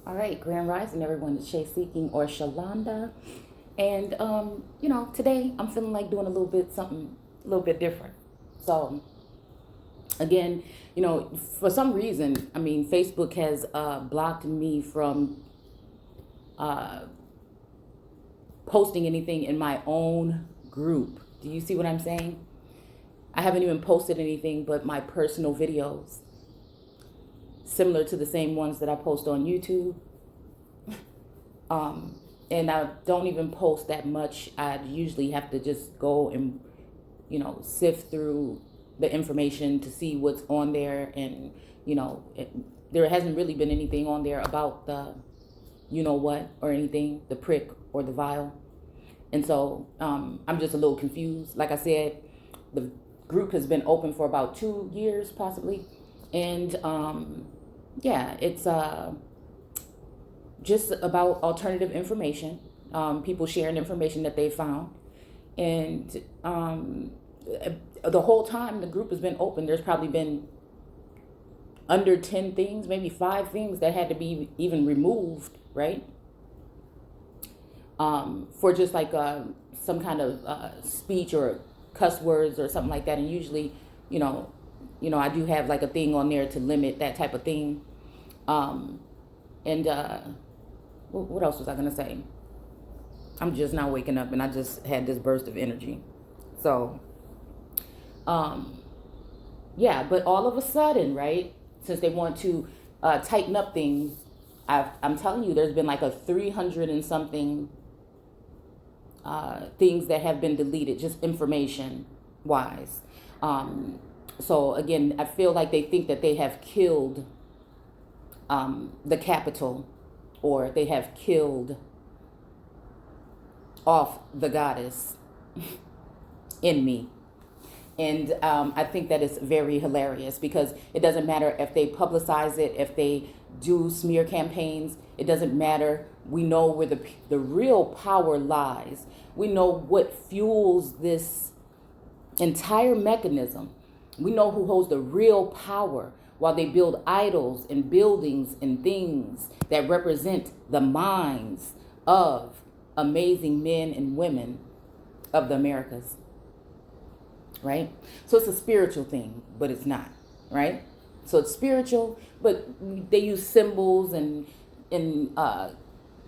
All right, Grand Rising, everyone. It's Shay Seeking or Shalonda. And, today I'm feeling like doing a little bit something a little bit different. So, again, for some reason, Facebook has blocked me from uh, posting anything in my own group. Do you see what I'm saying? I haven't even posted anything but my personal videos, similar to the same ones that I post on YouTube. Um, and I don't even post that much. I usually have to just go and, sift through the information to see what's on there. And, there hasn't really been anything on there about the, what, or anything, the prick or the vial. And so I'm just a little confused. Like I said, the group has been open for about 2 years, possibly. And yeah, it's just about alternative information, people sharing information that they found. And the whole time the group has been open, there's probably been under 10 things, maybe 5 things that had to be even removed, right? For just like some kind of speech or cuss words or something like that. And usually, you know, I do have like a thing on there to limit that type of thing. And what else was I gonna say? I'm just now waking up, and I just had this burst of energy. So, um, yeah, but all of a sudden, right? Since they want to tighten up things, I'm telling you, there's been like a 300 and something things that have been deleted, just information wise. So again, I feel like they think that they have killed the capital, or they have killed off the goddess in me. And I think that is very hilarious, because it doesn't matter if they publicize it, if they do smear campaigns, it doesn't matter. We know where the real power lies. We know what fuels this entire mechanism. We know who holds the real power, while they build idols and buildings and things that represent the minds of amazing men and women of the Americas, right? So it's a spiritual thing, but it's not, right? So it's spiritual, but they use symbols and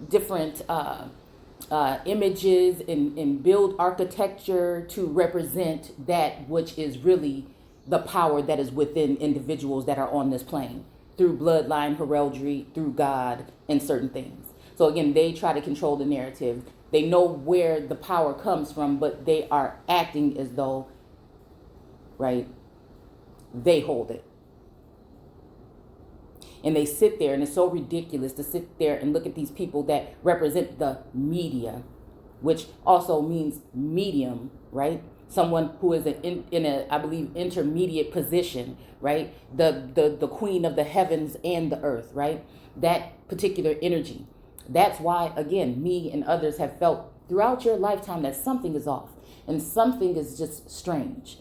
different images and build architecture to represent that which is really the power that is within individuals that are on this plane, through bloodline, heraldry, through God, and certain things. So again, they try to control the narrative. They know where the power comes from, but they are acting as though, right, they hold it. And they sit there, and it's so ridiculous to sit there and look at these people that represent the media, which also means medium, right? Someone who is in a, I believe, intermediate position, right? The queen of the heavens and the earth, right? That particular energy. That's why, again, me and others have felt throughout your lifetime that something is off and something is just strange,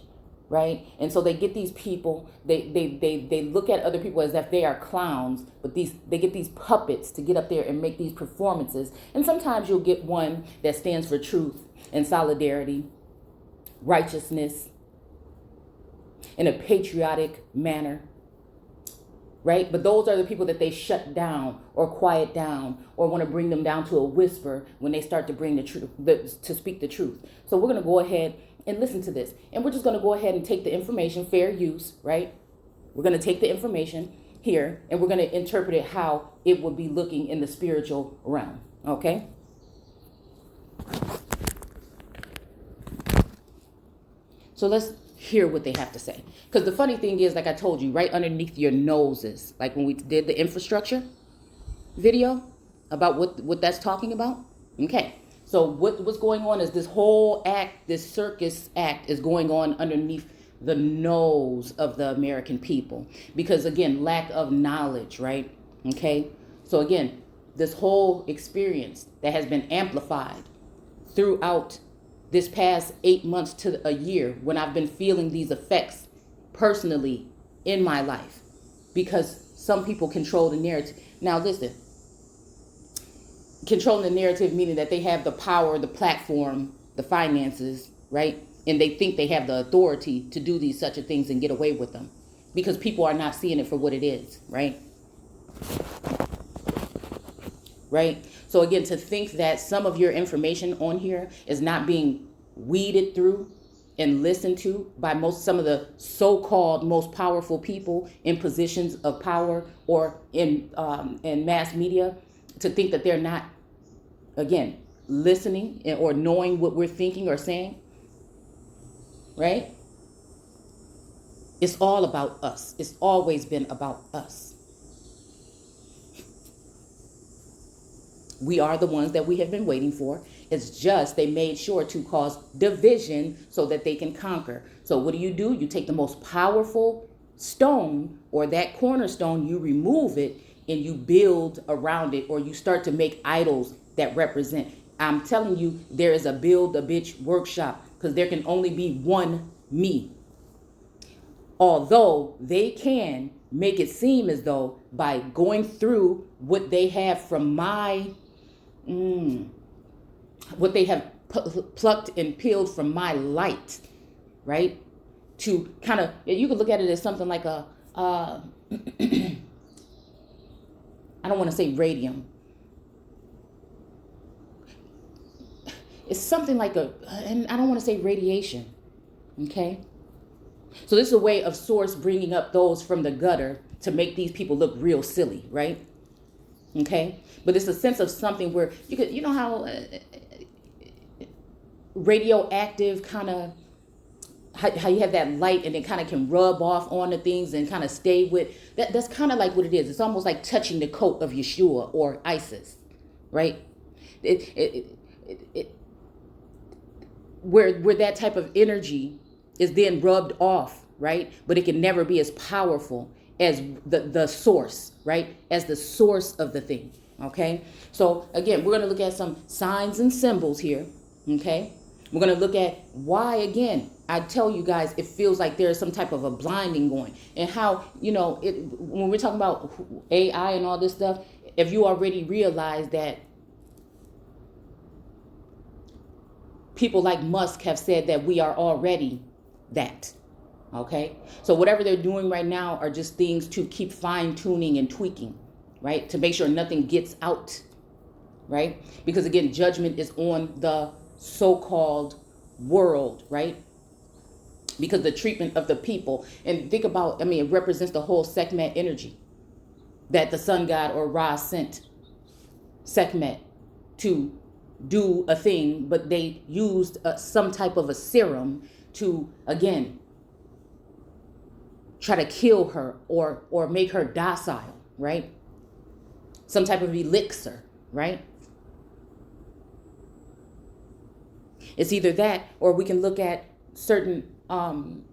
right? And so they get these people, they look at other people as if they are clowns, but they get these puppets to get up there and make these performances. And sometimes you'll get one that stands for truth and solidarity, righteousness, in a patriotic manner, right? But those are the people that they shut down or quiet down, or want to bring them down to a whisper when they start to bring the truth, to speak the truth. So we're going to go ahead and listen to this, and we're just going to go ahead and take the information, fair use, right? We're going to take the information here, and we're going to interpret it how it would be looking in the spiritual realm. Okay? So let's hear what they have to say. Because the funny thing is, like I told you, right underneath your noses, like when we did the infrastructure video about what that's talking about. Okay. So what's going on is this whole act, this circus act is going on underneath the nose of the American people. Because again, lack of knowledge, right? Okay. So again, this whole experience that has been amplified throughout this past 8 months to a year, when I've been feeling these effects personally in my life, because some people control the narrative. Now listen, controlling the narrative, meaning that they have the power, the platform, the finances, right? And they think they have the authority to do these such a things and get away with them because people are not seeing it for what it is, right? Right? So again, to think that some of your information on here is not being weeded through and listened to by some of the so-called most powerful people in positions of power or in mass media, to think that they're not, again, listening or knowing what we're thinking or saying, right? It's all about us. It's always been about us. We are the ones that we have been waiting for. It's just they made sure to cause division so that they can conquer. So what do? You take the most powerful stone or that cornerstone, you remove it and you build around it, or you start to make idols that represent. I'm telling you, there is a build a bitch workshop, because there can only be one me. Although they can make it seem as though by going through what they have from what they have plucked and peeled from my light, right? To kind of, you could look at it as something like a, I don't want to say radium. It's something like and I don't want to say radiation, okay? So this is a way of Source bringing up those from the gutter to make these people look real silly, right? Okay? But it's a sense of something where you know how radioactive kind of, how you have that light and it kind of can rub off onto things and kind of stay with, that's kind of like what it is. It's almost like touching the coat of Yeshua or Isis, right? Where that type of energy is then rubbed off, right? But it can never be as powerful as the source, right? As the source of the thing, okay? So again, we're going to look at some signs and symbols here, okay? We're going to look at why, again, I tell you guys, it feels like there's some type of a blinding going, and how, when we're talking about AI and all this stuff, if you already realize that people like Musk have said that we are already that, okay? So whatever they're doing right now are just things to keep fine tuning and tweaking, right? To make sure nothing gets out, right? Because again, judgment is on the so-called world, right? Because the treatment of the people, and think about, it represents the whole Sekhmet energy that the sun god or Ra sent Sekhmet to do a thing, but they used some type of a serum to, again, try to kill her or make her docile, right? Some type of elixir, right? It's either that, or we can look at certain, when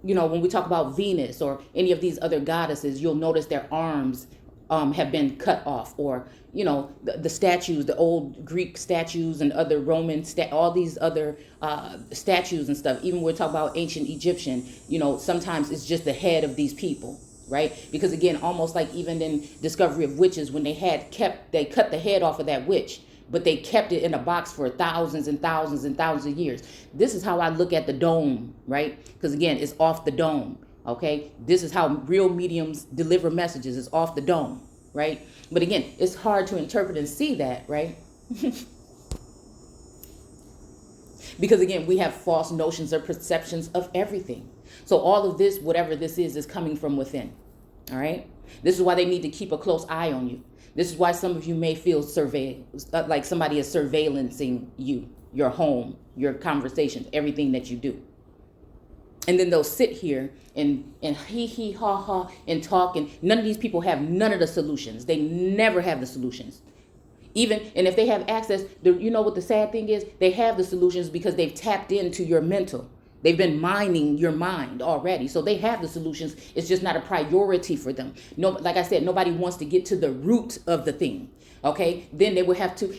we talk about Venus or any of these other goddesses, you'll notice their arms have been cut off, or, the statues, the old Greek statues and other Roman, all these other statues and stuff. Even when we talk about ancient Egyptian, sometimes it's just the head of these people, right? Because again, almost like even in Discovery of Witches, when they cut the head off of that witch, but they kept it in a box for thousands and thousands and thousands of years. This is how I look at the dome, right? Because again, it's off the dome, okay? This is how real mediums deliver messages. It's off the dome, right? But again, it's hard to interpret and see that, right? Because again, we have false notions or perceptions of everything. So all of this, whatever this is coming from within, all right? This is why they need to keep a close eye on you. This is why some of you may feel like somebody is surveillancing you, your home, your conversations, everything that you do. And then they'll sit here and hee ha ha and talk, and none of these people have none of the solutions. They never have the solutions. And if they have access, you know what the sad thing is? They have the solutions because they've tapped into your mental. They've been mining your mind already. So they have the solutions. It's just not a priority for them. No, like I said, nobody wants to get to the root of the thing. Okay? Then they will have to,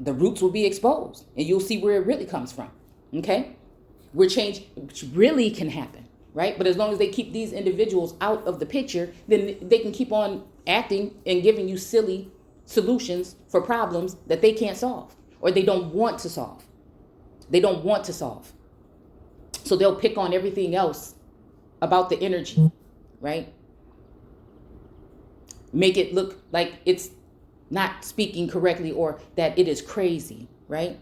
the roots will be exposed and you'll see where it really comes from. Okay? Where change really can happen. Right? But as long as they keep these individuals out of the picture, then they can keep on acting and giving you silly solutions for problems that they can't solve or they don't want to solve. They don't want to solve. So they'll pick on everything else about the energy, right? Make it look like it's not speaking correctly or that it is crazy, right?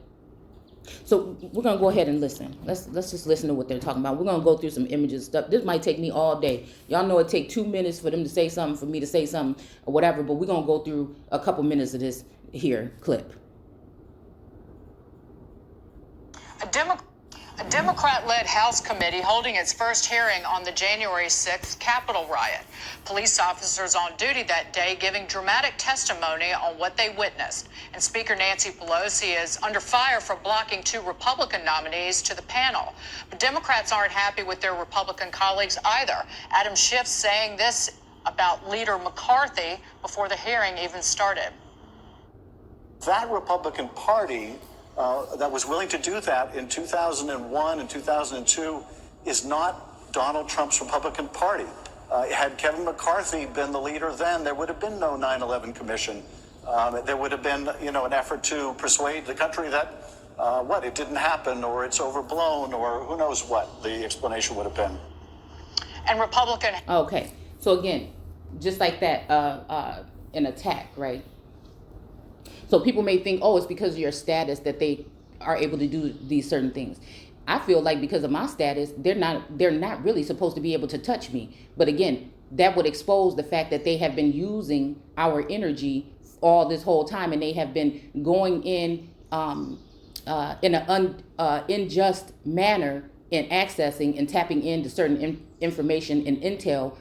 So we're gonna go ahead and listen. Let's just listen to what they're talking about. We're gonna go through some images stuff. This might take me all day. Y'all know it take 2 minutes for them to say something, for me to say something, or whatever. But we're gonna go through a couple minutes of this here clip. A Democrat-led House committee holding its first hearing on the January 6th Capitol riot. Police officers on duty that day giving dramatic testimony on what they witnessed. And Speaker Nancy Pelosi is under fire for blocking 2 Republican nominees to the panel. But Democrats aren't happy with their Republican colleagues either. Adam Schiff saying this about Leader McCarthy before the hearing even started. That Republican Party that was willing to do that in 2001 and 2002 is not Donald Trump's Republican Party. Had Kevin McCarthy been the leader then, there would have been no 9/11 Commission. There would have been, an effort to persuade the country that, it didn't happen, or it's overblown, or who knows what the explanation would have been. And Republican... Okay, so again, just like that, an attack, right? So people may think, oh, it's because of your status that they are able to do these certain things. I feel like because of my status, they're not really supposed to be able to touch me. But again, that would expose the fact that they have been using our energy all this whole time, and they have been going in an unjust manner in accessing and tapping into certain information and intel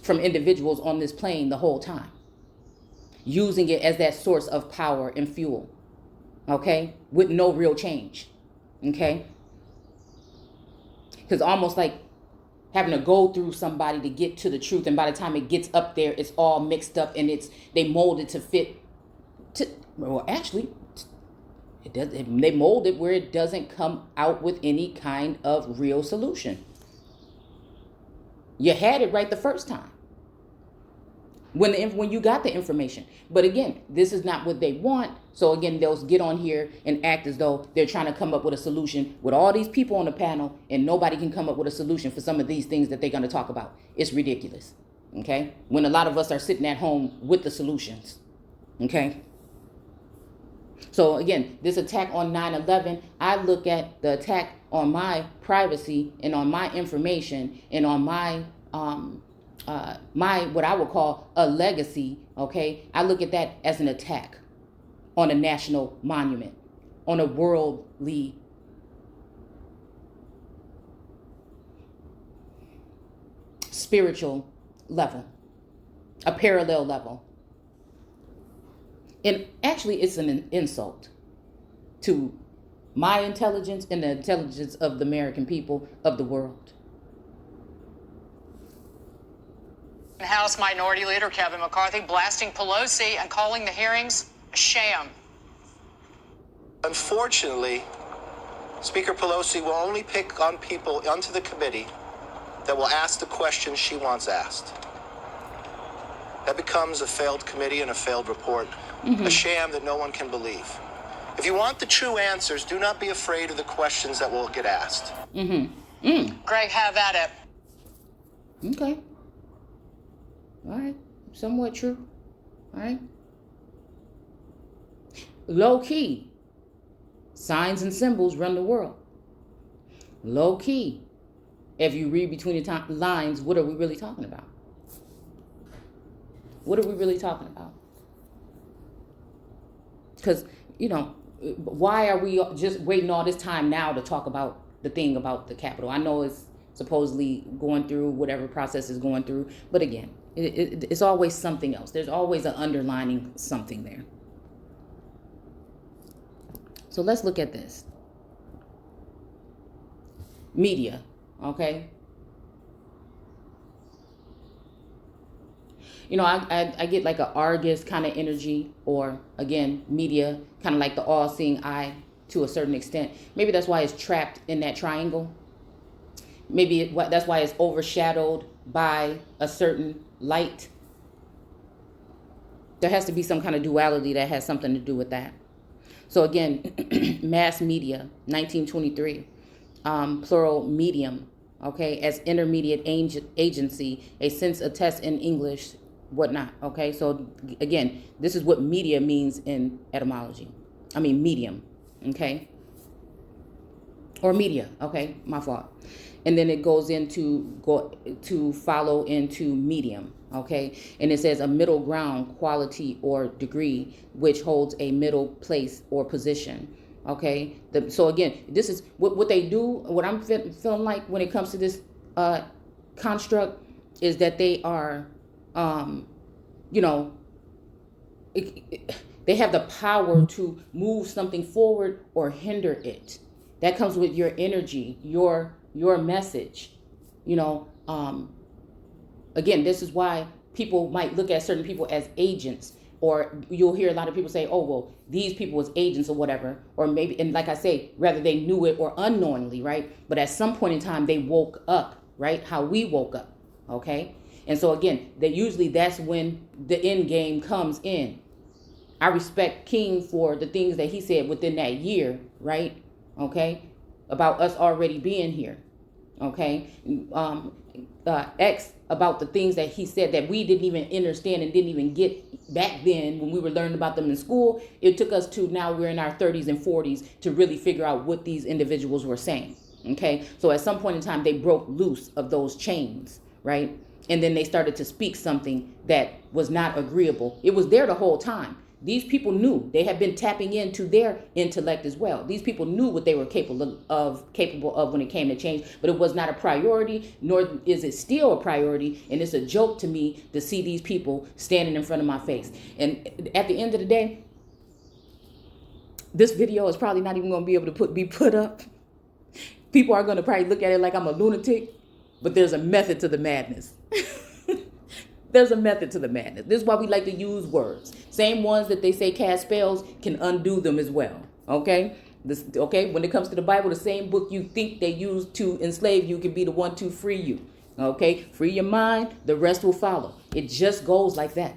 from individuals on this plane the whole time, using it as that source of power and fuel, okay, with no real change, okay? Because almost like having to go through somebody to get to the truth, and by the time it gets up there, it's all mixed up, and they mold it to fit. They mold it where it doesn't come out with any kind of real solution. You had it right the first time when you got the information. But again, this is not what they want. So again, they'll get on here and act as though they're trying to come up with a solution with all these people on the panel, and nobody can come up with a solution for some of these things that they're going to talk about. It's ridiculous. Okay? When a lot of us are sitting at home with the solutions. Okay? So again, this attack on 9/11, I look at the attack on my privacy and on my information and on my what I would call a legacy, okay? I look at that as an attack on a national monument, on a worldly spiritual level, a parallel level. And actually, it's an insult to my intelligence and the intelligence of the American people, of the world. House Minority Leader Kevin McCarthy blasting Pelosi and calling the hearings a sham. Unfortunately, Speaker Pelosi will only pick on people onto the committee that will ask the questions she wants asked. That becomes a failed committee and a failed report, a sham that no one can believe. If you want the true answers, do not be afraid of the questions that will get asked. Greg, have at it. Okay. All right. Somewhat true. All right. Low key. Signs and symbols run the world. Low key. If you read between the lines, what are we really talking about? What are we really talking about? Because, why are we just waiting all this time now to talk about the thing about the Capitol? I know it's supposedly going through whatever process is going through, but again, it's always something else. There's always an underlining something there. So let's look at this. Media, okay? I get like a Argus kind of energy, or again, media, kind of like the all-seeing eye to a certain extent. Maybe that's why it's trapped in that triangle. Maybe that's why it's overshadowed by a certain light. There has to be some kind of duality that has something to do with that. So again, mass media, 1923, plural medium, okay, as intermediate agency, a sense, a test in English, whatnot, okay? So again, this is what media means in etymology. I mean medium, okay? Or media, okay, my fault. And then it goes into follow into medium, okay? And it says a middle ground, quality or degree, which holds a middle place or position, okay? So again, this is what they do. What I'm feeling like when it comes to this construct is that they are, they have the power to move something forward or hinder it. That comes with your energy, your message, again, this is why people might look at certain people as agents, or you'll hear a lot of people say, oh, well, these people as agents or whatever, or maybe, and like I say, whether they knew it or unknowingly, right? But at some point in time, they woke up, right? How we woke up, okay? And so again, that's when the end game comes in. I respect King for the things that he said within that year, right? Okay, about us already being here. Okay, X about the things that he said that we didn't even understand and didn't even get back then when we were learning about them in school. It took us to now we're in our 30s and 40s to really figure out what these individuals were saying. Okay, so at some point in time, they broke loose of those chains, right? And then they started to speak something that was not agreeable. It was there the whole time. These people knew. They had been tapping into their intellect as well. These people knew what they were capable of when it came to change, but it was not a priority, nor is it still a priority. And it's a joke to me to see these people standing in front of my face. And at the end of the day, this video is probably not even going to be able to be put up. People are going to probably look at it like I'm a lunatic, but there's a method to the madness. There's a method to the madness. This is why we like to use words. Same ones that they say cast spells can undo them as well. Okay? When it comes to the Bible, the same book you think they used to enslave you can be the one to free you. Okay? Free your mind, the rest will follow. It just goes like that.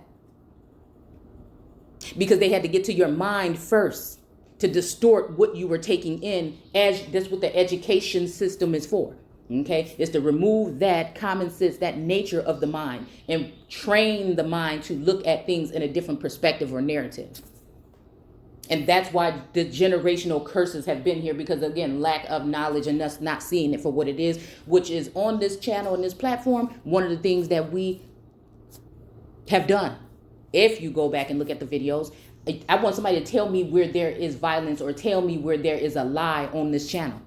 Because they had to get to your mind first to distort what you were taking in, as that's what the education system is for. Okay, it's to remove that common sense, that nature of the mind, and train the mind to look at things in a different perspective or narrative. And that's why the generational curses have been here, because again, lack of knowledge and us not seeing it for what it is, which is on this channel and this platform, one of the things that we have done. If you go back and look at the videos, I want somebody to tell me where there is violence or tell me where there is a lie on this channel.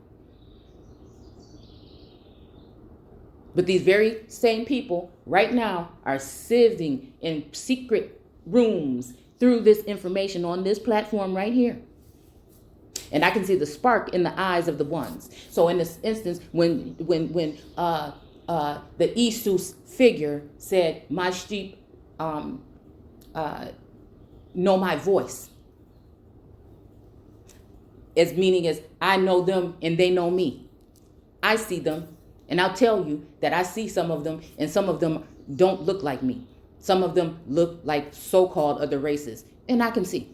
But these very same people right now are sieving in secret rooms through this information on this platform right here. And I can see the spark in the eyes of the ones. So in this instance, when the Isus figure said, my sheep know my voice, as meaning as I know them and they know me. I see them. And I'll tell you that I see some of them, and some of them don't look like me. Some of them look like so-called other races. And I can see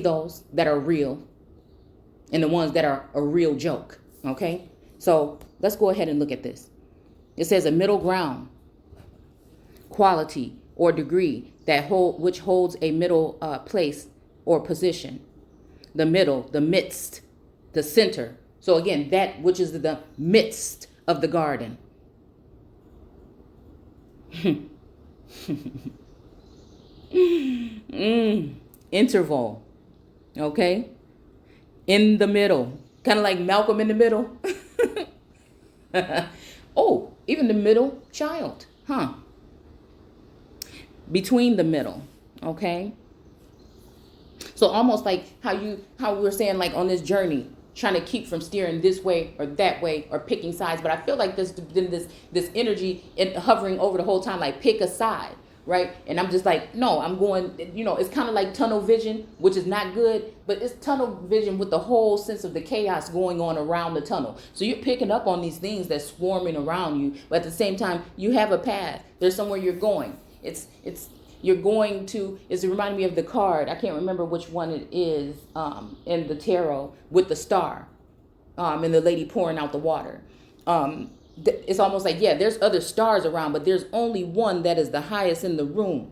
those that are real and the ones that are a real joke. Okay? So let's go ahead and look at this. It says a middle ground, quality or degree which holds a middle place or position. The middle, the midst, the center. So again, that which is the midst of the garden. Interval. Okay? In the middle. Kind of like Malcolm in the Middle. Oh, even the middle child. Huh? Between the middle. Okay? So almost like how we were saying, like on this journey, trying to keep from steering this way or that way or picking sides. But I feel like there's been this energy hovering over the whole time, like pick a side, right? And I'm just like, no, I'm going, it's kind of like tunnel vision, which is not good, but it's tunnel vision with the whole sense of the chaos going on around the tunnel. So you're picking up on these things that's swarming around you, but at the same time, you have a path. There's somewhere you're going. It's you're going to, it's reminding me of the card. I can't remember which one it is in the tarot with the star and the lady pouring out the water. It's almost like, yeah, there's other stars around, but there's only one that is the highest in the room.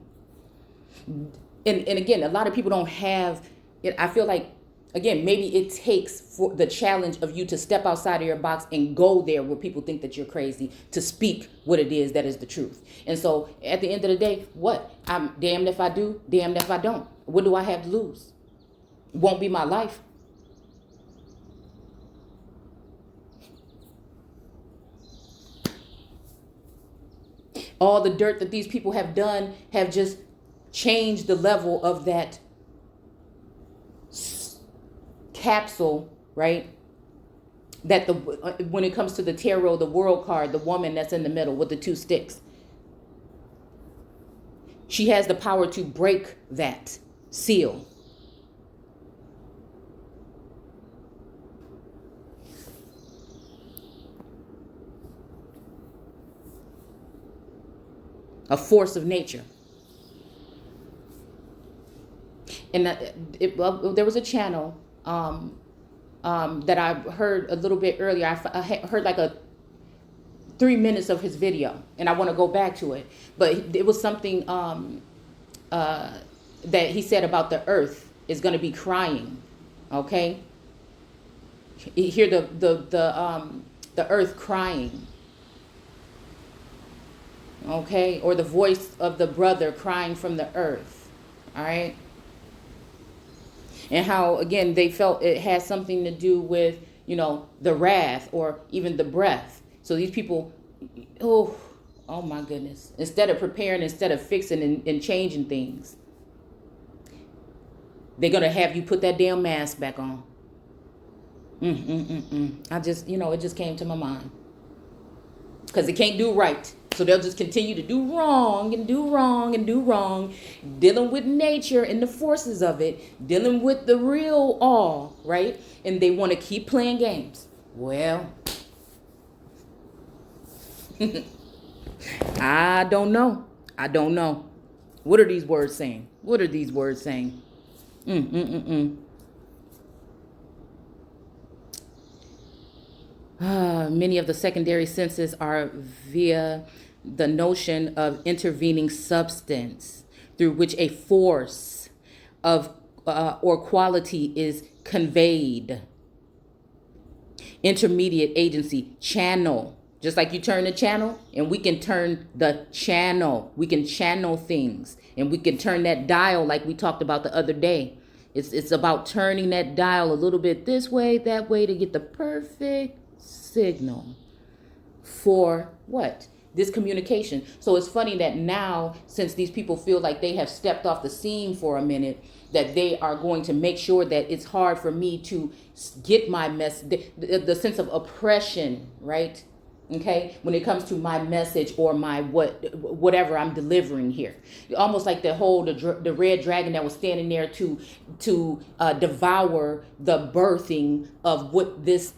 And again, a lot of people don't have it. I feel like, again, maybe it takes for the challenge of you to step outside of your box and go there where people think that you're crazy, to speak what it is that is the truth. And so at the end of the day, what? I'm damned if I do, damned if I don't. What do I have to lose? It won't be my life. All the dirt that these people have done have just changed the level of that capsule, right? That when it comes to the tarot, the world card, the woman that's in the middle with the two sticks, she has the power to break that seal. A force of nature. And there was a channel that I heard a little bit earlier. I heard like 3 minutes of his video, and I want to go back to it. But it was something that he said about the earth is going to be crying. Okay, you hear the earth crying. Okay, or the voice of the brother crying from the earth. All right. And how, again, they felt it has something to do with, the wrath or even the breath. So these people, oh my goodness, instead of preparing, instead of fixing and changing things, they're going to have you put that damn mask back on. I just, it just came to my mind. Because they can't do right. So they'll just continue to do wrong and do wrong and do wrong, dealing with nature and the forces of it, dealing with the real all, right? And they want to keep playing games. Well, I don't know. What are these words saying? Many of the secondary senses are via the notion of intervening substance through which a force of or quality is conveyed. Intermediate agency, channel. Just like you turn the channel, and we can turn the channel. We can channel things, and we can turn that dial like we talked about the other day. It's about turning that dial a little bit this way, that way, to get the perfect signal for what? This communication. So it's funny that now, since these people feel like they have stepped off the scene for a minute, that they are going to make sure that it's hard for me to get my the sense of oppression, right? Okay, when it comes to my message or my whatever I'm delivering here, almost like the red dragon that was standing there to devour the birthing of what this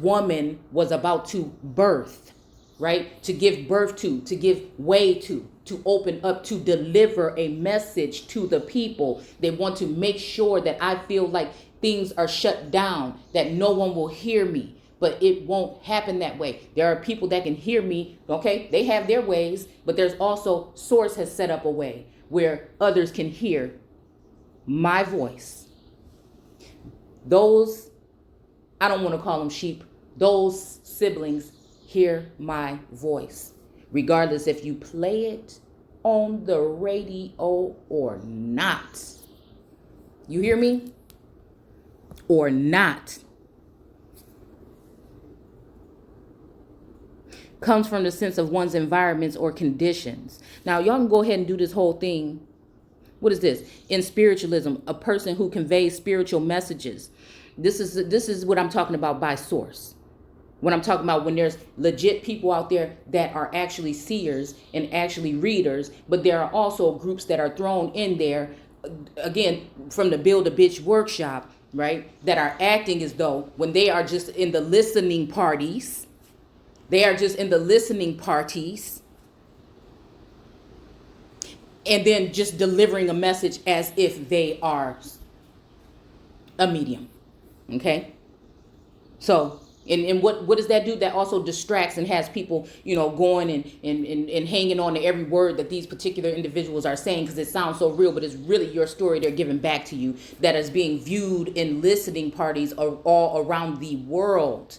woman was about to birth, right? To give birth to give way to open up, to deliver a message to the people. They want to make sure that I feel like things are shut down, that no one will hear me. But it won't happen that way. There are people that can hear me, okay? They have their ways, but there's also, Source has set up a way where others can hear my voice. Those, I don't want to call them sheep, those siblings hear my voice, regardless if you play it on the radio or not. You hear me? Or not. Comes from the sense of one's environments or conditions. Now, y'all can go ahead and do this whole thing. What is this? In spiritualism, a person who conveys spiritual messages. This is what I'm talking about by source. When I'm talking about when there's legit people out there that are actually seers and actually readers, but there are also groups that are thrown in there, again, from the Build a Bitch workshop, right? That are acting as though when they are just in the listening parties, and then just delivering a message as if they are a medium. Okay? So, and what does that do? That also distracts and has people, going and hanging on to every word that these particular individuals are saying, because it sounds so real, but it's really your story they're giving back to you that is being viewed in listening parties all around the world.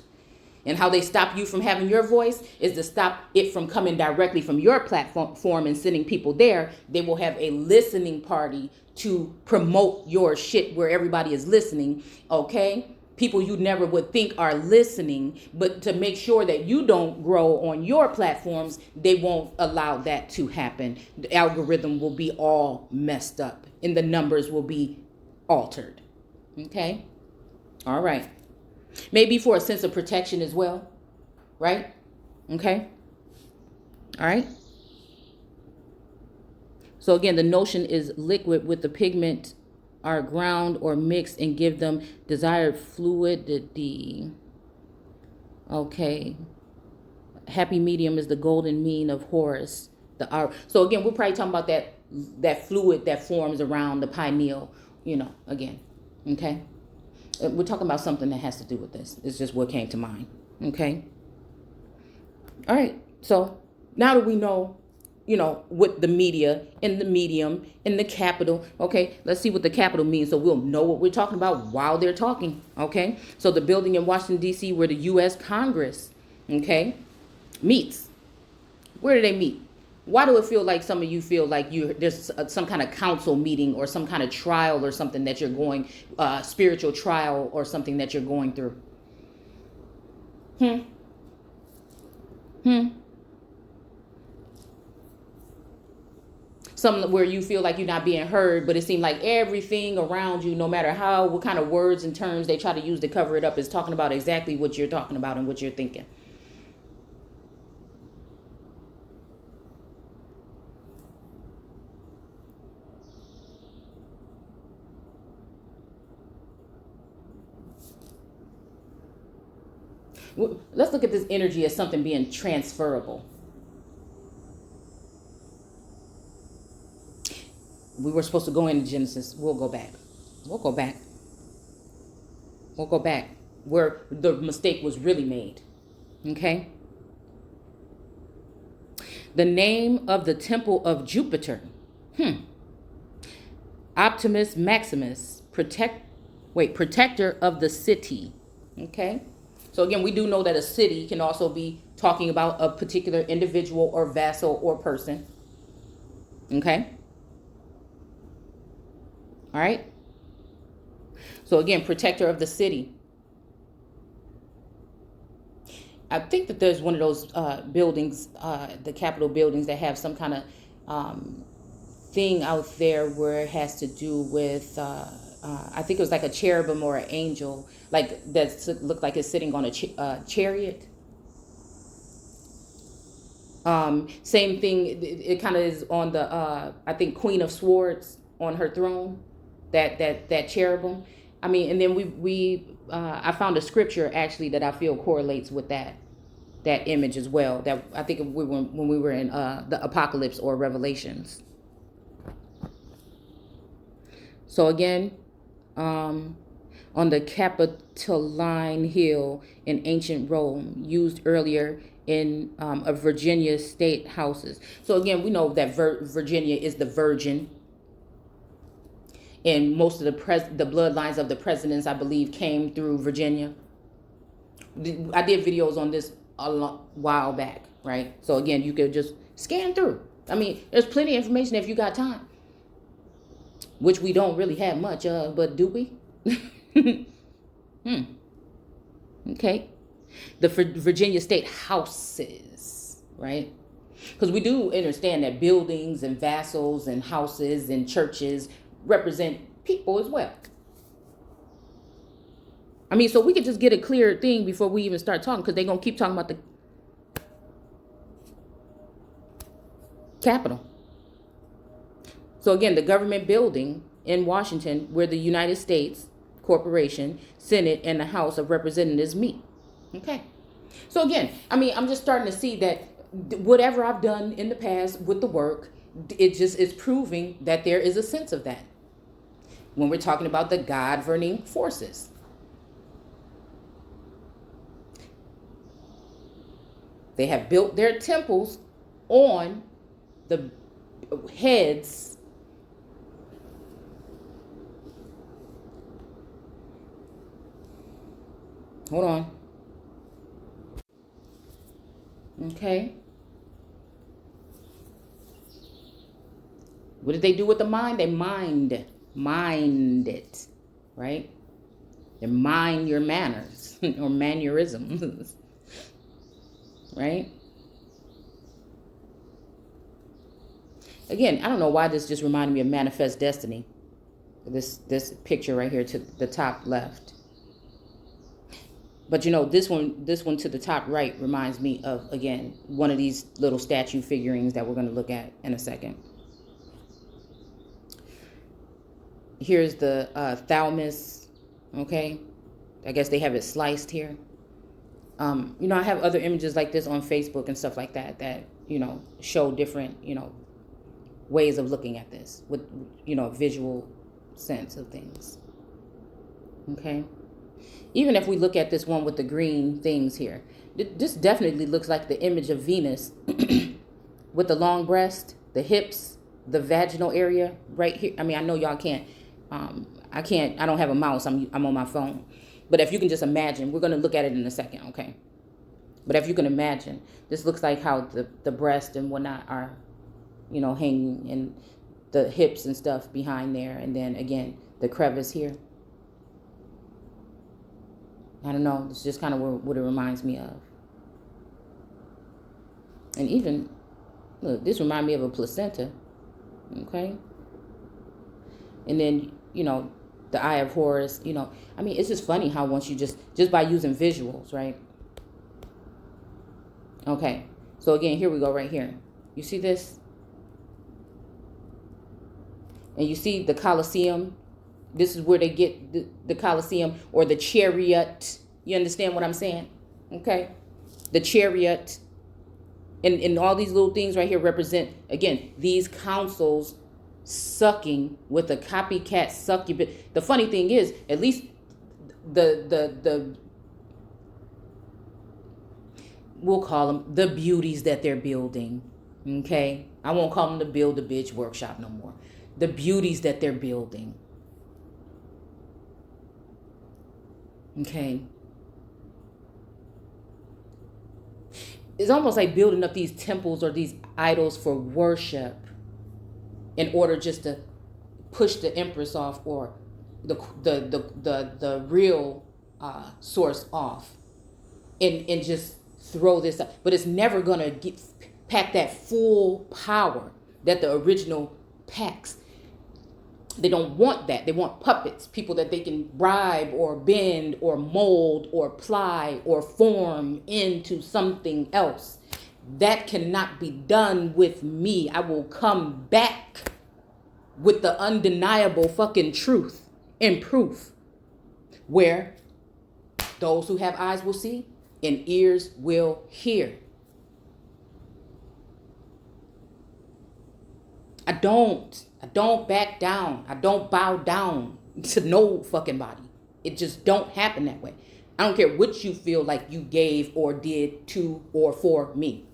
And how they stop you from having your voice is to stop it from coming directly from your platform and sending people there. They will have a listening party to promote your shit where everybody is listening, okay? People you never would think are listening, but to make sure that you don't grow on your platforms, they won't allow that to happen. The algorithm will be all messed up and the numbers will be altered. Okay? All right. Maybe for a sense of protection as well, right? Okay? All right? So again, the notion is liquid with the pigment are ground or mixed and give them desired fluidity. Okay. Happy medium is the golden mean of Horus. So again, we're probably talking about that fluid that forms around the pineal, again. Okay. We're talking about something that has to do with this. It's just what came to mind. Okay. All right. So now that we know, with the media and the medium and the capital. Okay, let's see what the capital means so we'll know what we're talking about while they're talking. Okay, so the building in Washington, D.C. where the U.S. Congress, meets. Where do they meet? Why do it feel like some of you feel like there's some kind of council meeting or some kind of trial or something that you're going, spiritual trial or something that you're going through? Some where you feel like you're not being heard, but it seems like everything around you, no matter what kind of words and terms they try to use to cover it up, is talking about exactly what you're talking about and what you're thinking. Let's look at this energy as something being transferable. We were supposed to go into Genesis. We'll go back where the mistake was really made. Okay. The name of the temple of Jupiter. Optimus Maximus, protector of the city. Okay. So again, we do know that a city can also be talking about a particular individual or vassal or person. Okay. All right. So again, protector of the city. I think that there's one of those buildings, the Capitol buildings, that have some kind of thing out there where it has to do with, I think it was like a cherubim or an angel, like that looked like it's sitting on a chariot. Same thing. It kind of is on the, I think, Queen of Swords on her throne. That cherubim. I mean, and then I found a scripture actually that I feel correlates with that image as well. That I think when we were in the Apocalypse or Revelations. So again, on the Capitoline Hill in ancient Rome, used earlier in a Virginia state houses. So again, we know that Virginia is the virgin. And most of the bloodlines of the presidents, I believe, came through Virginia. I did videos on this a while back, right? So again, you could just scan through. I mean, there's plenty of information if you got time, which we don't really have much of, but do we? Okay. The Virginia state houses, right? Because we do understand that buildings and vassals and houses and churches represent people as well. I mean, so we could just get a clear thing before we even start talking, because they're going to keep talking about the Capitol. So again, the government building in Washington where the United States Corporation, Senate, and the House of Representatives meet. Okay. So again, I mean, I'm just starting to see that whatever I've done in the past with the work it just is proving that there is a sense of that when we're talking about the governing forces. They have built their temples on the heads hold on. Okay. What did they do with the mind? They mind it, right? They mind your manners or mannerisms, right? Again, I don't know why this just reminded me of Manifest Destiny. This picture right here to the top left. But you know, this one to the top right reminds me of, again, one of these little statue figurines that we're going to look at in a second. Here's the thalamus, okay? I guess they have it sliced here. You know, I have other images like this on Facebook and stuff like that, you know, show different, you know, ways of looking at this with, you know, visual sense of things, okay? Even if we look at this one with the green things here, this definitely looks like the image of Venus with the long breast, the hips, the vaginal area right here. I mean, I know y'all can't, I don't have a mouse. I'm on my phone. But if you can just imagine, we're going to look at it in a second, okay? But if you can imagine, this looks like how the breast and whatnot are, you know, hanging, and the hips and stuff behind there. And then again, the crevice here. I don't know. It's just kind of what it reminds me of. And even, look, this reminds me of a placenta. Okay. And then, you know, the Eye of Horus, you know, I mean, it's just funny how once you just by using visuals, right? Okay. So again, here we go right here. You see this? And you see the Colosseum. This is where they get the Colosseum or the chariot. You understand what I'm saying? Okay. The chariot. And all these little things right here represent, again, these councils sucking with a copycat succubus. The funny thing is, at least the we'll call them the beauties that they're building. Okay. I won't call them the Build a Bitch workshop no more. The beauties that they're building. Okay. It's almost like building up these temples or these idols for worship in order just to push the empress off, or the real source off, and just throw this up. But it's never gonna pack that full power that the original packs. They don't want that. They want puppets, people that they can bribe or bend or mold or ply or form into something else. That cannot be done with me. I will come back with the undeniable fucking truth and proof, where those who have eyes will see and ears will hear. I don't back down. I don't bow down to no fucking body. It just don't happen that way. I don't care what you feel like you gave or did to or for me.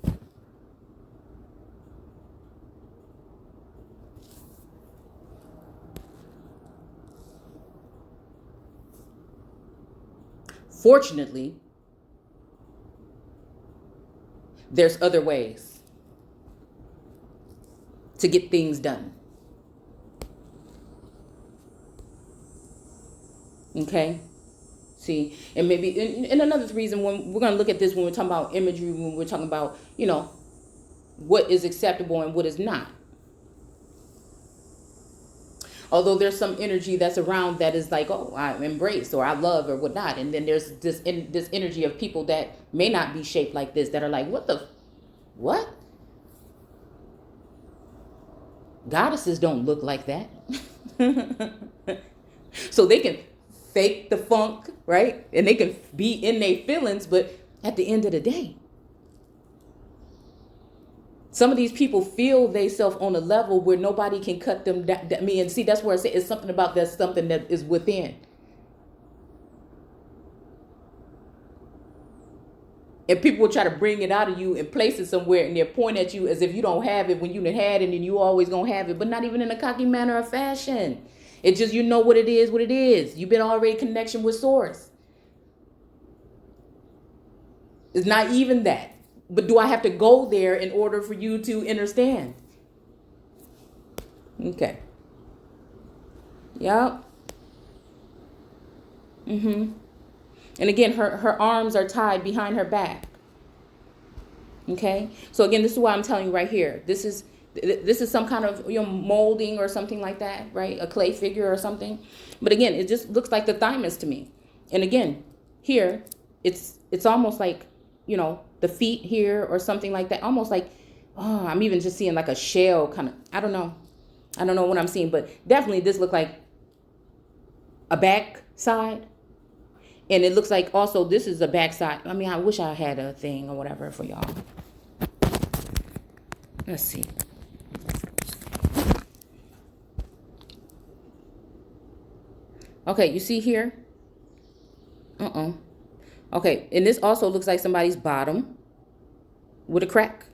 Fortunately, there's other ways to get things done. Okay? See, and maybe, and another reason, when we're going to look at this, when we're talking about imagery, when we're talking about, you know, what is acceptable and what is not. Although there's some energy that's around that is like, oh, I embrace or I love or whatnot. And then there's this energy of people that may not be shaped like this, that are like, what? Goddesses don't look like that. So they can fake the funk, right? And they can be in their feelings, but at the end of the day, Some of these people feel themselves on a level where nobody can cut them down. I mean, and see, that's where I say it's something about that, something that is within. And people will try to bring it out of you and place it somewhere, and they'll point at you as if you don't have it when you done had it, and you always gonna have it, but not even in a cocky manner or fashion. It's just, you know what it is, what it is. You've been already in connection with source. It's not even that. But do I have to go there in order for you to understand? Okay. Yep. And again, her arms are tied behind her back. Okay. So again, this is why I'm telling you right here. This is some kind of, you know, molding or something like that, right? A clay figure or something. But again, it just looks like the thymus to me. And again, here, it's almost like, you know, the feet here or something like that. Almost like, oh, I'm even just seeing like a shell kind of, I don't know what I'm seeing, but definitely this looked like a back side. And it looks like also this is a back side. I mean, I wish I had a thing or whatever for y'all. Let's see. Okay, you see here? Okay, and this also looks like somebody's bottom with a crack.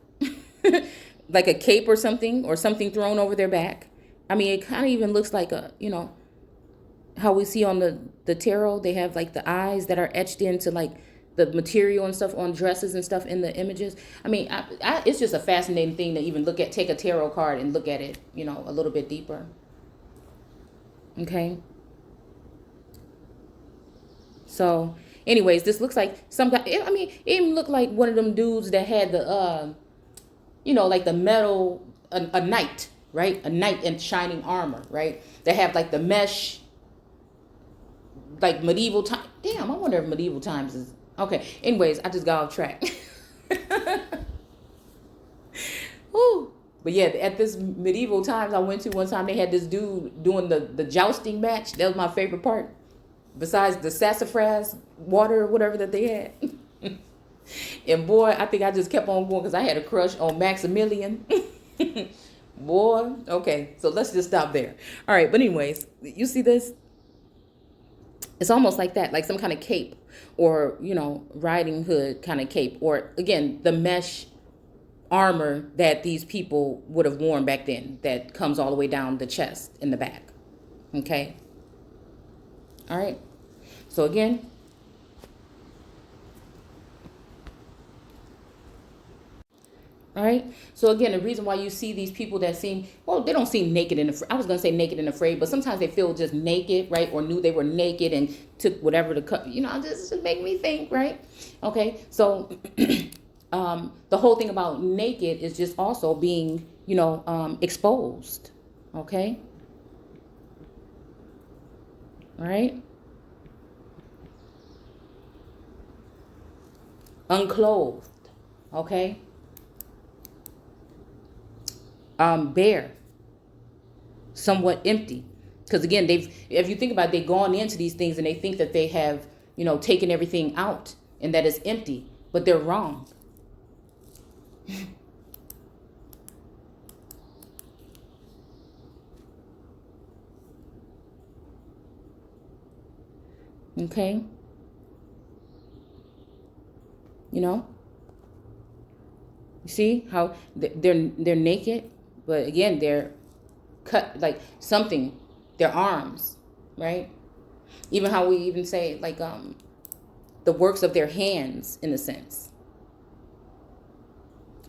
Like a cape or something thrown over their back. I mean, it kind of even looks like a, you know, how we see on the tarot, they have like the eyes that are etched into like the material and stuff on dresses and stuff in the images. I mean, it's just a fascinating thing to even look at, take a tarot card and look at it, you know, a little bit deeper. Okay. So anyways, this looks like some guy, I mean, it even looked like one of them dudes that had the, you know, like the metal, a knight, right? A knight in shining armor, right? They have like the mesh, like medieval time. Damn, I wonder if medieval times is, okay. Anyways, I just got off track. Woo. But yeah, at this medieval times I went to one time, they had this dude doing the jousting match. That was my favorite part. Besides the sassafras water or whatever that they had. And boy, I think I just kept on going because I had a crush on Maximilian. Boy, okay, so let's just stop there. All right, but anyways, you see this? It's almost like that, like some kind of cape or, you know, riding hood kind of cape. Or again, the mesh armor that these people would have worn back then that comes all the way down the chest in the back. Okay. All right. So again, all right. So again, the reason why you see these people that seem, well, they don't seem naked and afraid. I was going to say naked and afraid, but sometimes they feel just naked, right? Or knew they were naked and took whatever to cut, you know, this just make me think, right? Okay. So the whole thing about naked is just also being, you know, exposed. Okay. All right. Unclothed. Okay. Bare. Somewhat empty. Because again, if you think about it, they've gone into these things and they think that they have, you know, taken everything out and that it's empty, but they're wrong. Okay. You know, you see how they're naked, but again, they're cut like something, their arms, right? Even how we even say like, the works of their hands in a sense.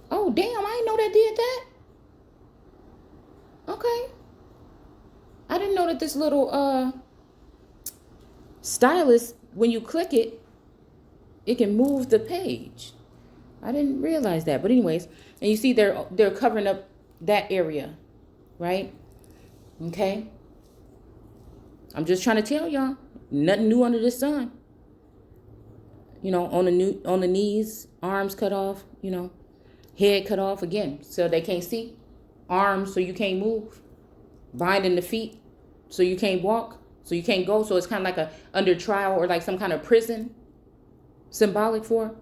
Oh, damn, I didn't know that did that. Okay. I didn't know that this little, stylus, when you click it, it can move the page. I didn't realize that. But anyways, and you see they're covering up that area, right? Okay. I'm just trying to tell y'all, nothing new under the sun. You know, on the knees, arms cut off, you know, head cut off again, so they can't see. Arms so you can't move. Binding the feet so you can't walk, so you can't go. So it's kind of like a under trial or like some kind of prison. Symbolic for.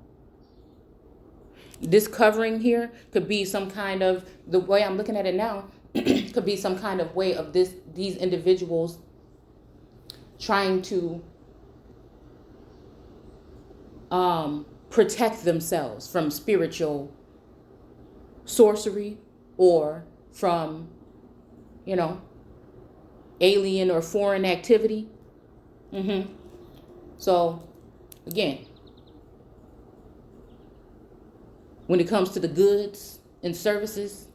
This covering here could be some kind of, the way I'm looking at it now, could be some kind of way of these individuals trying to protect themselves from spiritual sorcery or from, alien or foreign activity. So again, when it comes to the goods and services,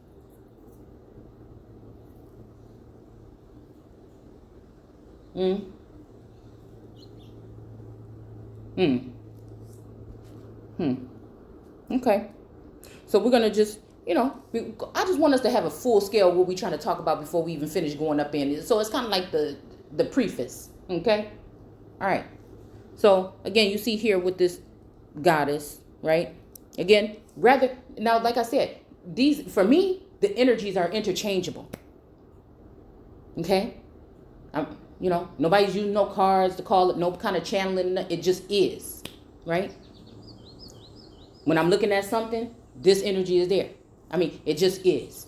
okay. So we're gonna just, I just want us to have a full scale of what we're trying to talk about before we even finish going up in it. So it's kind of like the preface, okay? All right. So again, you see here with this goddess, right? Again, now, like I said, for me, the energies are interchangeable. Okay? Nobody's using no cards to call it, no kind of channeling. It just is, right? When I'm looking at something, this energy is there. It just is.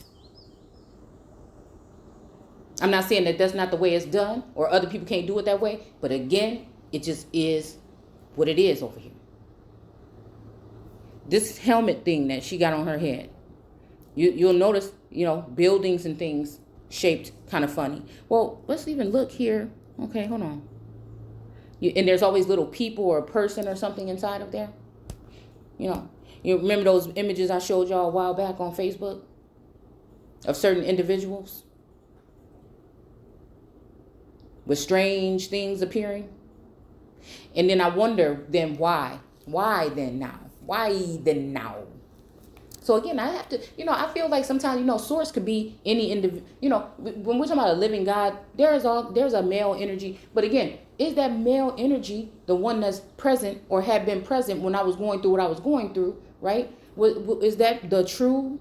I'm not saying that that's not the way it's done or other people can't do it that way. But again, it just is what it is over here. This helmet thing that she got on her head, you'll notice, buildings and things shaped kind of funny. Well, let's even look here. Okay, hold on. And there's always little people or a person or something inside of there. You remember those images I showed y'all a while back on Facebook of certain individuals with strange things appearing? And then I wonder then why? Why then now? Why then now? So again, I have to, I feel like sometimes, source could be any individual. When we're talking about a living God, there's a male energy. But again, is that male energy the one that's present or had been present when I was going through what I was going through, right? Is that the true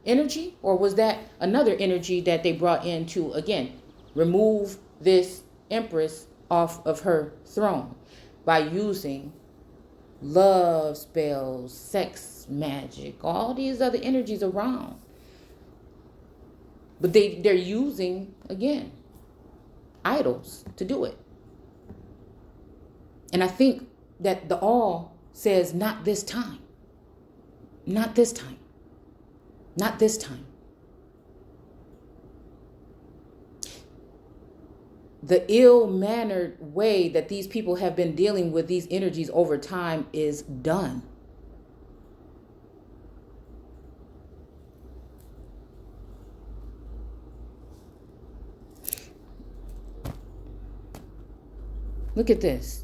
energy, or was that another energy that they brought in to, again, remove this empress off of her throne by using love spells, sex magic, all these other energies around? But they're using, again, idols to do it. And I think that the all says, not this time. Not this time. Not this time. The ill-mannered way that these people have been dealing with these energies over time is done. Look at this.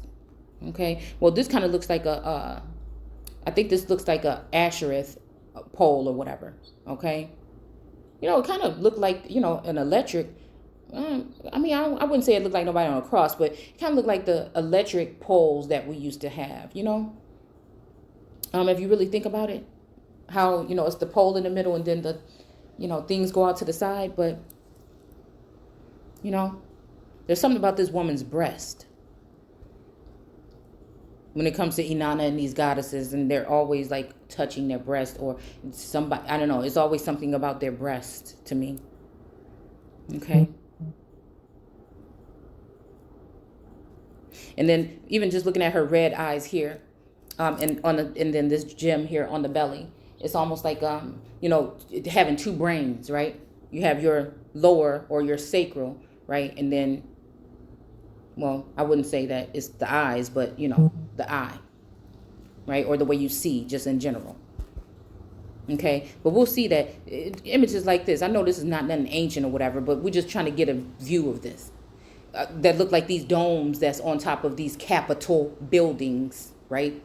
Okay. Well, this kind of looks like I think this looks like a Ashereth pole or whatever. Okay. It kind of looked like, an electric. I wouldn't say it looked like nobody on a cross, but it kind of looked like the electric poles that we used to have, if you really think about it, how, it's the pole in the middle and then the, things go out to the side. But, there's something about this woman's breast when it comes to Inanna and these goddesses, and they're always like touching their breast or somebody, I don't know. It's always something about their breast to me. Okay. And then even just looking at her red eyes here, and then this gem here on the belly, it's almost like having two brains, right? You have your lower or your sacral, right? And then, well, I wouldn't say that it's the eyes, but the eye, right? Or the way you see, just in general. Okay, but we'll see that images like this. I know this is not nothing ancient or whatever, but we're just trying to get a view of this. That look like these domes that's on top of these Capitol buildings, right?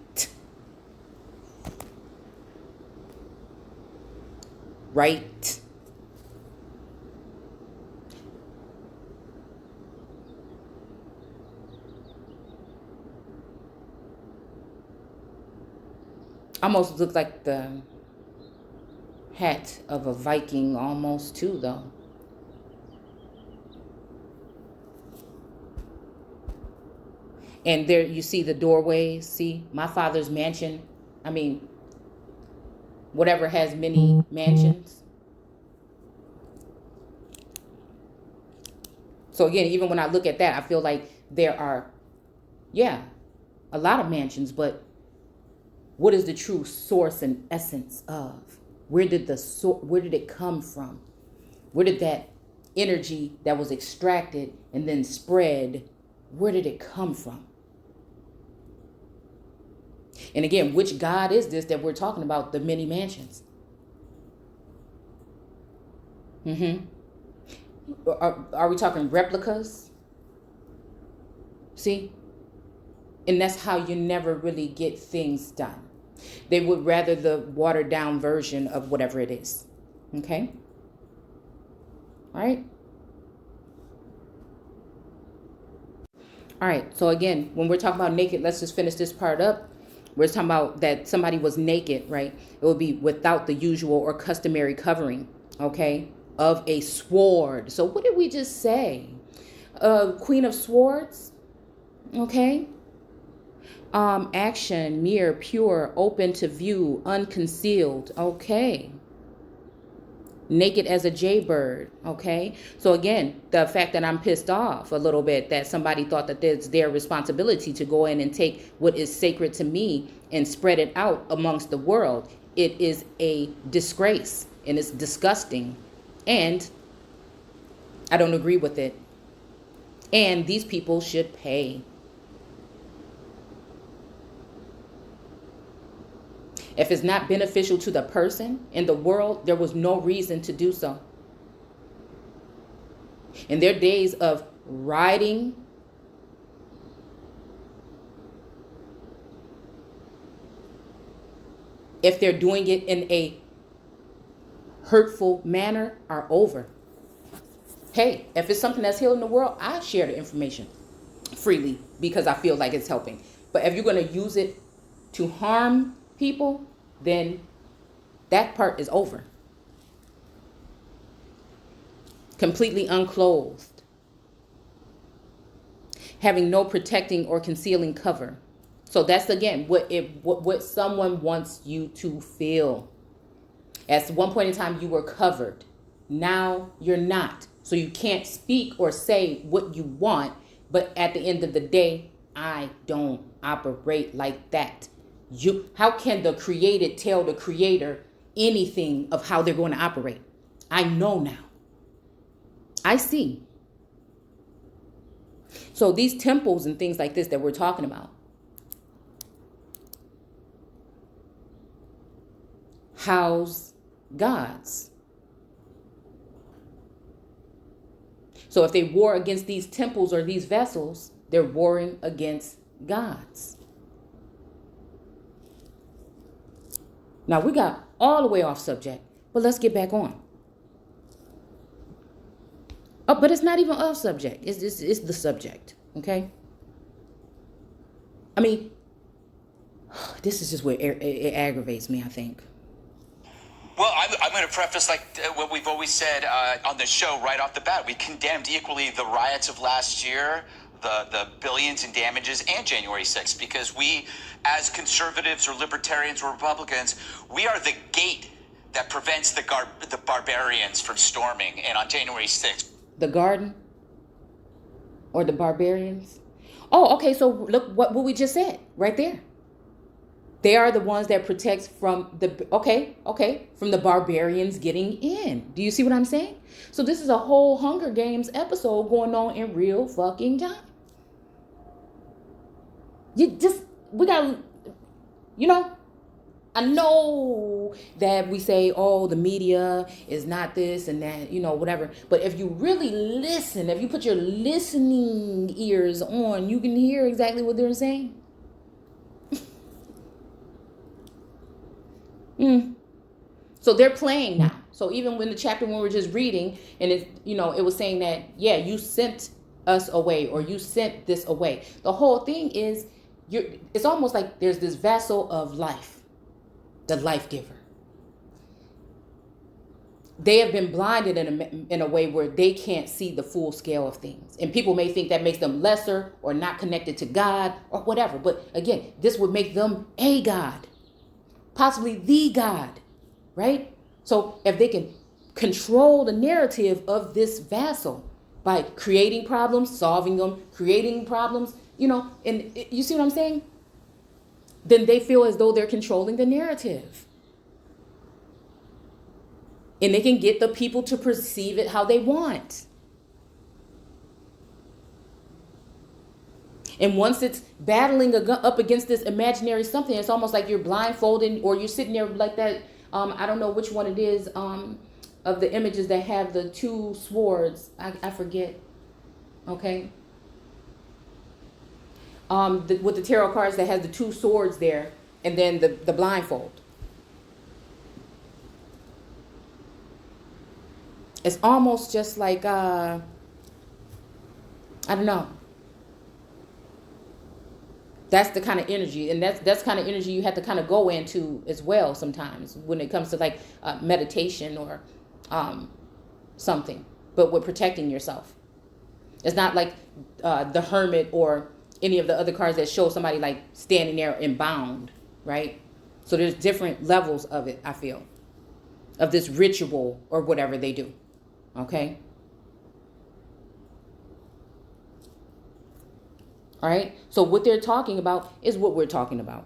Right? Almost looks like the hat of a Viking almost too, though. And there you see the doorways. See, my father's mansion. whatever has many mansions. So again, even when I look at that, I feel like there are, yeah, a lot of mansions, but what is the true source and essence of? Where did it come from? Where did that energy that was extracted and then spread, where did it come from? And again, which God is this that we're talking about, the many mansions? Are we talking replicas? See? And that's how you never really get things done. They would rather the watered down version of whatever it is. Okay? All right? All right. So again, when we're talking about naked, let's just finish this part up. We're talking about that somebody was naked, right? It would be without the usual or customary covering, okay, of a sword. So what did we just say? Queen of Swords, okay? Action, mere, pure, open to view, unconcealed, okay? Naked as a jaybird, okay? So again, the fact that I'm pissed off a little bit that somebody thought that it's their responsibility to go in and take what is sacred to me and spread it out amongst the world. It is a disgrace and it's disgusting. And I don't agree with it. And these people should pay. If it's not beneficial to the person in the world, there was no reason to do so. In their days of rioting, if they're doing it in a hurtful manner, are over. Hey, if it's something that's healing the world, I share the information freely because I feel like it's helping. But if you're going to use it to harm people, then that part is over. Completely unclothed. Having no protecting or concealing cover. So that's again what someone wants you to feel. At one point in time you were covered. Now you're not. So you can't speak or say what you want, but at the end of the day, I don't operate like that. How can the created tell the creator anything of how they're going to operate? I know now. I see. So these temples and things like this that we're talking about house gods. So if they war against these temples or these vessels, they're warring against gods. Now, we got all the way off subject, but let's get back on. Oh, but it's not even off subject. It's the subject, okay? I mean, this is just where it aggravates me, I think. Well, I'm going to preface like what we've always said on the show right off the bat. We condemned equally the riots of last year, the billions in damages, and January 6th, because we, as conservatives or libertarians or Republicans, we are the gate that prevents the barbarians from storming. And on January 6th, the garden or the barbarians. Oh, okay. So look what we just said right there. They are the ones that protect from from the barbarians getting in. Do you see what I'm saying? So this is a whole Hunger Games episode going on in real fucking time. I know that we say, oh, the media is not this and that, whatever. But if you really listen, if you put your listening ears on, you can hear exactly what they're saying. So they're playing now. So even when the chapter when we were just reading, and it was saying that, yeah, you sent us away, or you sent this away. The whole thing is, it's almost like there's this vessel of life, the life giver. They have been blinded in a way where they can't see the full scale of things. And people may think that makes them lesser or not connected to God or whatever. But again, this would make them a God. Possibly the God. right? So if they can control the narrative of this vassal by creating problems, solving them, creating problems, and you see what I'm saying? Then they feel as though they're controlling the narrative. And they can get the people to perceive it how they want. And once it's battling up against this imaginary something, it's almost like you're blindfolded or you're sitting there like that. I don't know which one it is of the images that have the two swords. I forget. Okay. With the tarot cards that has the two swords there and then the blindfold. It's almost just like, I don't know. That's the kind of energy, and that's kind of energy you have to kind of go into as well sometimes when it comes to like meditation or something, but with protecting yourself. It's not like the Hermit or any of the other cards that show somebody like standing there and bound, right? So there's different levels of it, I feel, of this ritual or whatever they do. Okay. All right. So what they're talking about is what we're talking about.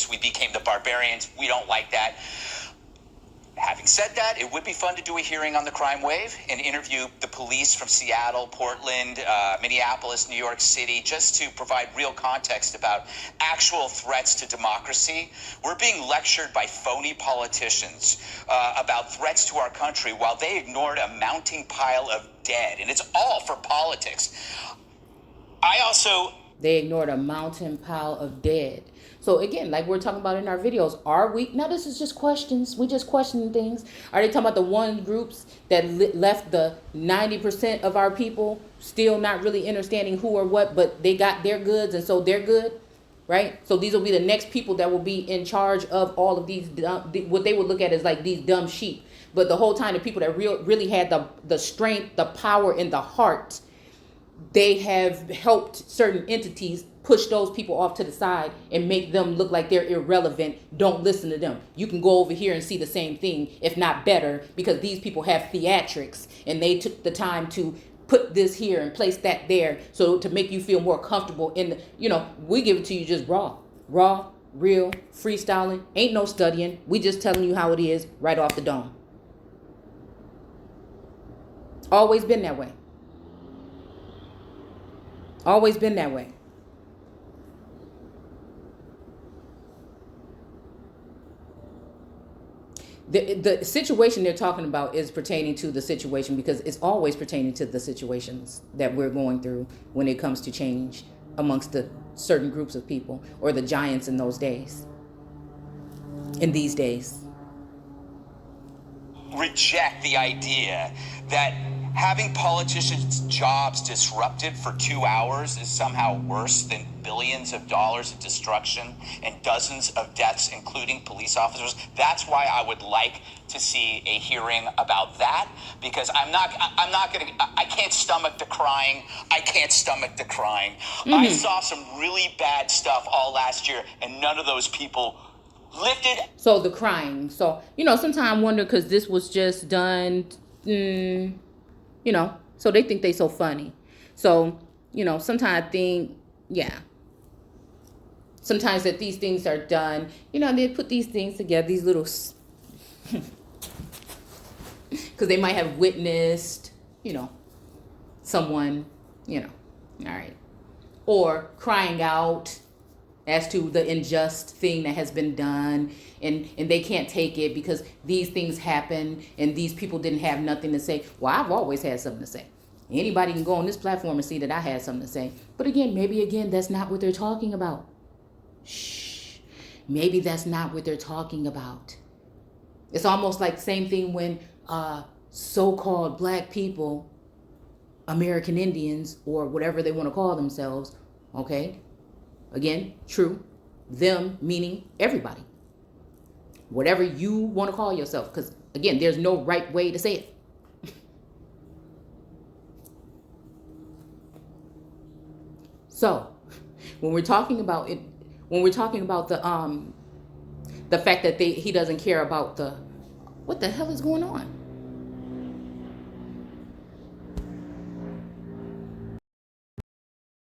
We became the barbarians. We don't like that. Having said that, it would be fun to do a hearing on the crime wave and interview the police from Seattle, Portland, Minneapolis, New York City, just to provide real context about actual threats to democracy. We're being lectured by phony politicians about threats to our country while they ignored a mounting pile of dead. And it's all for politics. They ignored a mountain pile of dead. So again, like we're talking about in our videos, are we, now this is just questions, we just questioning things. Are they talking about the one groups that left the 90% of our people still not really understanding who or what, but they got their goods and so they're good, right? So these will be the next people that will be in charge of all of these, what they would look at as like these dumb sheep. But the whole time the people that really had the strength, the power, and the heart, they have helped certain entities push those people off to the side and make them look like they're irrelevant. Don't listen to them. You can go over here and see the same thing, if not better, because these people have theatrics and they took the time to put this here and place that there. So to make you feel more comfortable in the, we give it to you just raw, real, freestyling. Ain't no studying. We just telling you how it is right off the dome. Always been that way. Always been that way. The situation they're talking about is pertaining to the situation because it's always pertaining to the situations that we're going through when it comes to change amongst the certain groups of people or the giants in those days, in these days. Reject the idea that having politicians' jobs disrupted for 2 hours is somehow worse than billions of dollars of destruction and dozens of deaths, including police officers. That's why I would like to see a hearing about that, because I can't stomach the crying. I can't stomach the crying. I saw some really bad stuff all last year, and none of those people lifted. So the crying. So, sometimes I wonder, because this was just done, so they think they so funny. So, sometimes I think, sometimes that these things are done, they put these things together, these little, because they might have witnessed, someone, all right, or crying out as to the unjust thing that has been done, and they can't take it because these things happen and these people didn't have nothing to say. Well, I've always had something to say. Anybody can go on this platform and see that I had something to say. But maybe that's not what they're talking about. Shh. Maybe that's not what they're talking about. It's almost like the same thing when so-called black people, American Indians, or whatever they want to call themselves, okay? Again, true. Them meaning everybody. Whatever you want to call yourself. Because, again, there's no right way to say it. So, when we're talking about it, when we're talking about the fact that he doesn't care about what the hell is going on.